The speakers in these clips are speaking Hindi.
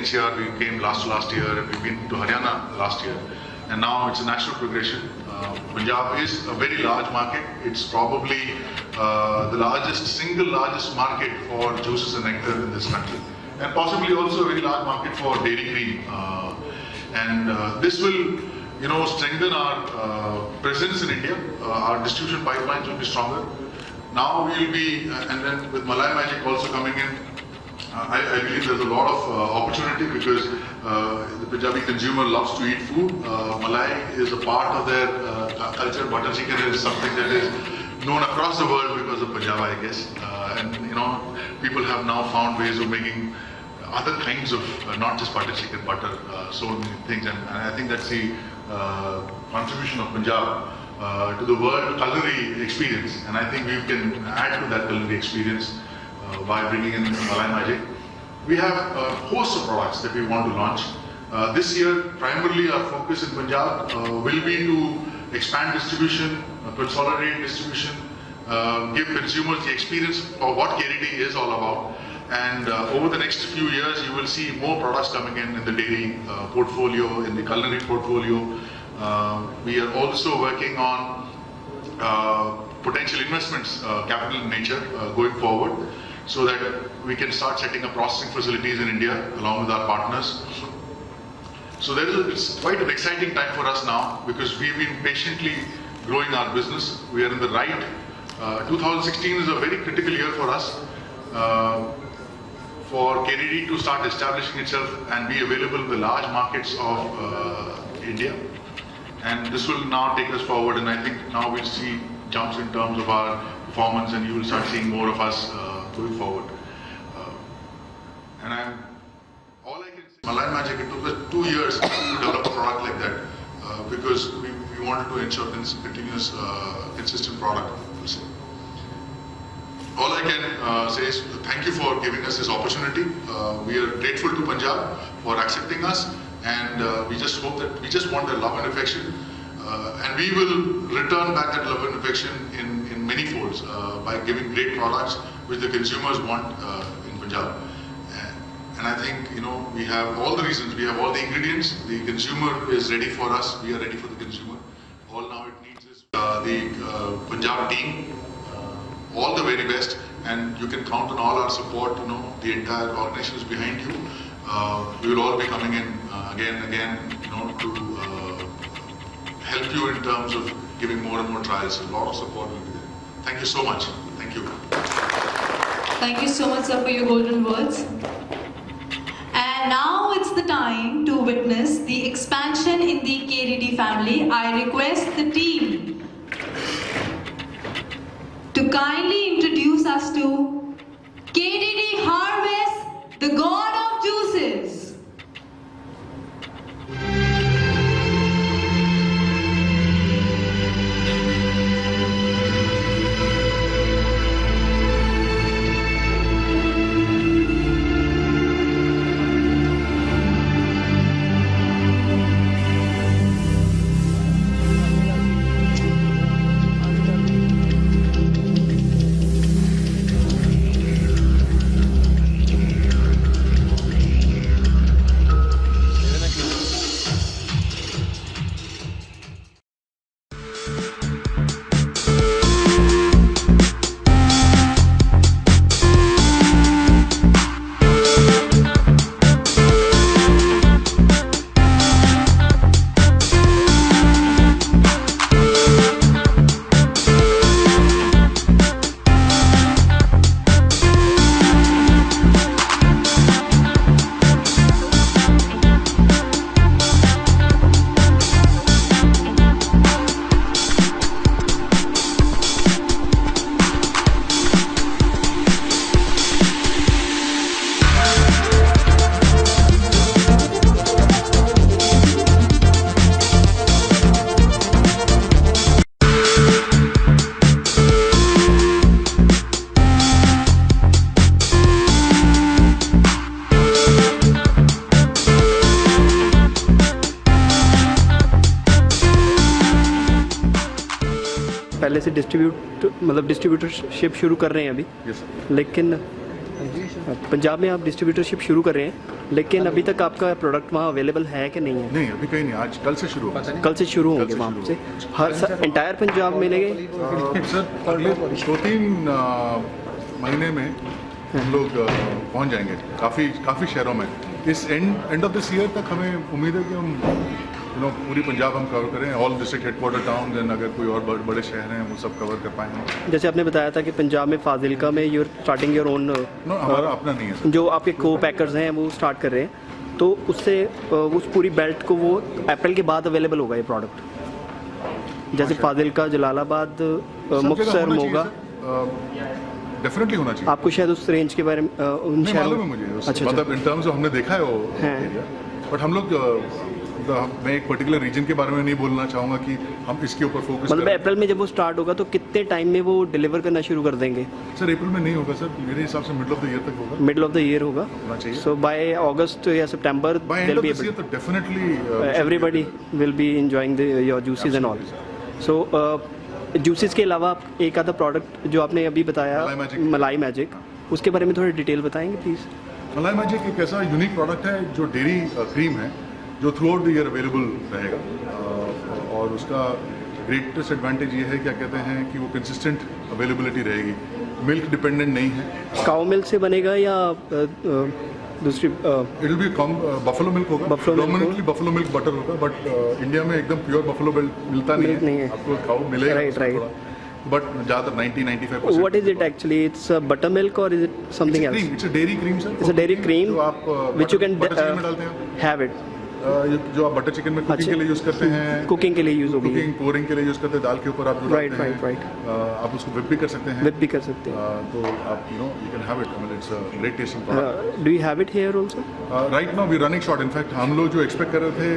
NCR we came last year, and we've been to Haryana last year, and now it's a natural progression. Punjab is a very large market. It's probably the single largest market for juices and nectar in this country, and possibly also a very large market for dairy cream. This will, strengthen our presence in India. Our distribution pipelines will be stronger. Now we will be, and then with Malai Magic also coming in, I believe there's a lot of opportunity, because the Punjabi consumer loves to eat food. Malai is a part of their culture. Butter chicken is something that is known across the world because of Punjab, I guess. People have now found ways of making other kinds of, not just butter chicken, butter, so many things. And I think that's the contribution of Punjab to the world culinary experience. And I think we can add to that culinary experience by bringing in Malai Magic. We have a host of products that we want to launch. This year, primarily our focus in Punjab will be to expand distribution, consolidate distribution, give consumers the experience of what KDD is all about. And over the next few years, you will see more products coming in the dairy portfolio, in the culinary portfolio. We are also working on potential investments, capital in nature, going forward, so that we can start setting up processing facilities in India along with our partners. So it's quite an exciting time for us now, because we've been patiently growing our business. We are in the right. 2016 is a very critical year for us, for KDD to start establishing itself and be available in the large markets of India. And this will now take us forward, and I think now we'll see jumps in terms of our performance, and you will start seeing more of us going forward. All I can say, Malai Magic, it took us 2 years to develop a product like that, because we wanted to ensure continuous, consistent product. All I can say is thank you for giving us this opportunity. We are grateful to Punjab for accepting us, and we just hope that we just want their love and affection, and we will return back that love and affection in many folds by giving great products which the consumers want in Punjab. And I think we have all the reasons, we have all the ingredients. The consumer is ready for us. We are ready for the consumer. All now it needs is the Punjab team. All the very best, and you can count on all our support. The entire organization is behind you. We will all be coming in again and again, to help you in terms of giving more and more trials. A lot of support will be there. Thank you so much. Thank you. Thank you so much, sir, for your golden words. And now it's the time to witness the expansion in the KDD family. I request the team to kindly introduce us to KDD Harvest, the God of Juices. पहले से डिस्ट्रीब्यूटरशिप शुरू कर रहे हैं अभी, yes, लेकिन पंजाब में आप डिस्ट्रीब्यूटरशिप शुरू कर रहे हैं, लेकिन अभी तक आपका प्रोडक्ट वहाँ अवेलेबल है कि नहीं है? नहीं, अभी कहीं नहीं, आज कल से शुरू होगा। कल से शुरू होंगे से वहाँ शुरू से हर एंटायर पंजाब मिलेंगे? सर अगले 2-3 महीने में हम लोग पहुँच जाएंगे काफ़ी शहरों में। इस एंड ऑफ दिस ईयर तक हमें उम्मीद है कि हम पूरी पंजाब हम कवर करें, all district headquarter town, then अगर कोई और बड़े शहर हैं वो सब कवर कर पाएंगे। जैसे आपने बताया था कि पंजाब में फाजिलका में यूर स्टार्टिंग योर ओन, हमारा अपना नहीं है सर। जो आपके को पैकर्स हैं वो स्टार्ट कर रहे हैं, तो उससे उस पूरी बेल्ट को वो अप्रैल के बाद अवेलेबल होगा ये प्रोडक्ट? जैसे फाजिलका, जलालाबाद, मुक्तसर, मोगा, डेफिनेटली होना चाहिए। आपको शायद उस रेंज के बारे में नहीं मालूम है मुझे। अच्छा, मतलब इन टर्म्स हमने देखा है वो एरिया, बट हम लोग मैं एक पर्टिकुलर रीजन के बारे में नहीं बोलना चाहूँगा कि हम इसके ऊपर फोकस मतलब अप्रैल में जब वो स्टार्ट होगा तो कितने टाइम में वो डिलीवर करना शुरू कर देंगे? सर अप्रैल में नहीं होगा सर, मेरे हिसाब से मिडिल ऑफ द ईयर तक होगा। मिडिल ऑफ द ईयर होगा, होना चाहिए। सो बाय अगस्त या सितंबर by end of this year तो definitely everybody will be enjoying your juices and all. So juices के अलावा आप एक आधा प्रोडक्ट जो आपने अभी बताया मलाई मैजिक, उसके बारे में थोड़ी डिटेल बताएंगे प्लीज़? मलाई मैजिक एक ऐसा यूनिक प्रोडक्ट है जो डेयरी क्रीम है, जो through out the year available रहेगा, और उसका ग्रेटेस्ट एडवांटेज ये है, क्या कहते हैं कि वो कंसिस्टेंट अवेलेबिलिटी रहेगी, मिल्क डिपेंडेंट नहीं है। काउ मिल्क से बनेगा या दूसरी? It will be buffalo milk होगा, डोमिनेटली बफलो मिल्क बटर होगा, बट इंडिया में एकदम प्योर बफलो मिल्क मिलता नहीं है। आपको काउ मिलेगा, राइट, बट ज़्यादातर 90-95%। What is it actually? It's a buttermilk or is it something else? It's a dairy cream sir. It's a dairy cream जो आप which you can butter chicken में डालते हैं, have it. जो आप बटर चिकन में कुकिंग के लिए यूज़ करते हैं, कुकिंग के लिए यूज़ होगी, कुकिंग पोरिंग के लिए यूज़ करते हैं, दाल के ऊपर आप जो डालते हैं, आप उसको whip भी कर सकते हैं, whip भी कर सकते हैं, तो आप you can have it. I mean it's a great tasting product. Do you have it here also? Right now we're running short. In fact हम लोग जो एक्सपेक्ट कर रहे थे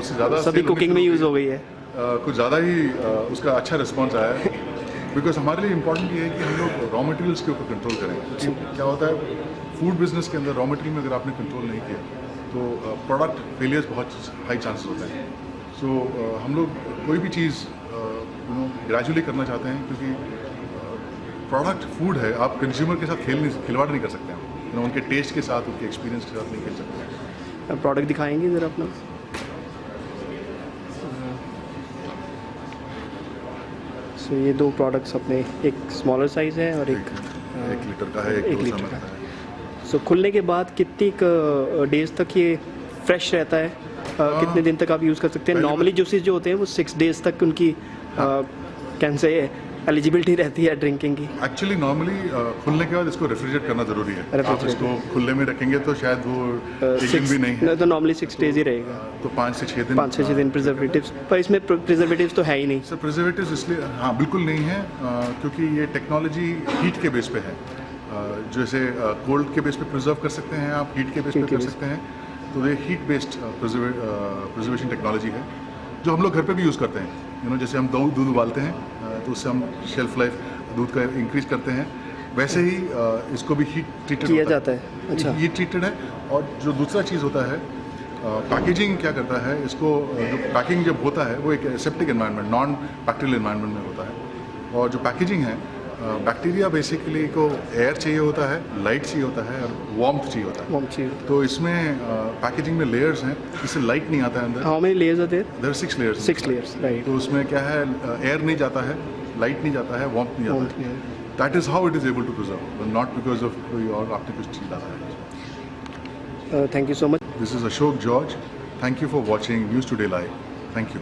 उससे ज़्यादा सभी कुकिंग में यूज़ हो गई है, कुछ ज़्यादा ही उसका अच्छा रिस्पॉन्स आया है, बिकॉज हमारे लिए इम्पोर्टेंट ये है कि हम लोग रॉ मटेरियल्स के ऊपर कंट्रोल करें। क्या होता है फूड बिजनेस के अंदर, रॉ मटेरियल में अगर आपने कंट्रोल नहीं किया तो प्रोडक्ट फेलियर्स बहुत हाई चांसेस होते हैं। सो हम लोग कोई भी चीज़ ग्रेजुअली करना चाहते हैं, क्योंकि प्रोडक्ट फूड है, आप कंज्यूमर के साथ खिलवाड़ नहीं कर सकते हैं, उनके टेस्ट के साथ, उनके एक्सपीरियंस के साथ नहीं खेल सकते। प्रोडक्ट दिखाएंगे ज़रा अपना? सो ये दो प्रोडक्ट्स अपने, एक स्मॉलर साइज़ है और एक 1 लीटर का है, एक लीटर का है। सो खुलने के बाद कितनी डेज तक ये फ्रेश रहता है? कितने दिन तक आप यूज़ कर सकते हैं? नॉर्मली जूसेस जो होते हैं वो 6 डेज तक उनकी कैन से एलिजिबिलिटी रहती है ड्रिंकिंग की। एक्चुअली नॉर्मली खुलने के बाद इसको रेफ्रिजरेट करना ज़रूरी है। आप इसको खुले में रखेंगे तो शायद वो एक दिन भी नहीं है, तो नॉर्मली 6 डेज ही रहेगा, तो 5 से 6 दिन। 5 से 6 दिन प्रिजर्वेटिव्स, पर इसमें प्रिजर्वेटिव्स तो है ही नहीं सर। प्रिजर्वेटिव्स इसलिए हाँ बिल्कुल नहीं है, क्योंकि ये टेक्नोलॉजी हीट के बेस पे है। जैसे कोल्ड के बेस पे प्रिजर्व कर सकते हैं आप, हीट के बेस पे कर सकते हैं, तो ये हीट बेस्ड प्रिजर्वेशन टेक्नोलॉजी है जो हम लोग घर पे भी यूज़ करते हैं। जैसे हम दूध उबालते हैं तो उससे हम शेल्फ लाइफ दूध का इंक्रीज करते हैं, वैसे ही इसको भी हीट ट्रीटेड किया जाता है। अच्छा, हीट ट्रीटेड है। और जो दूसरा चीज़ होता है, पैकेजिंग क्या करता है, इसको जो पैकिंग जब होता है वो एक aseptic environment, non bacterial environment में होता है, और जो पैकेजिंग है, बैक्टीरिया बेसिकली को एयर चाहिए होता है, लाइट चाहिए होता है और वार्मथ चाहिए होता है। तो इसमें पैकेजिंग में लेयर्स हैं, इससे लाइट नहीं आता है अंदर। How many layers are there? There are 6 layers. 6 layers, right. तो उसमें क्या है, एयर नहीं जाता है, लाइट नहीं जाता है, वार्मथ नहीं जाता है। That is how it is able to preserve, not because of कोई और आपने कुछ चीज डाला है। Thank you so much. This is Ashok George. Thank you for watching news today live. Thank you.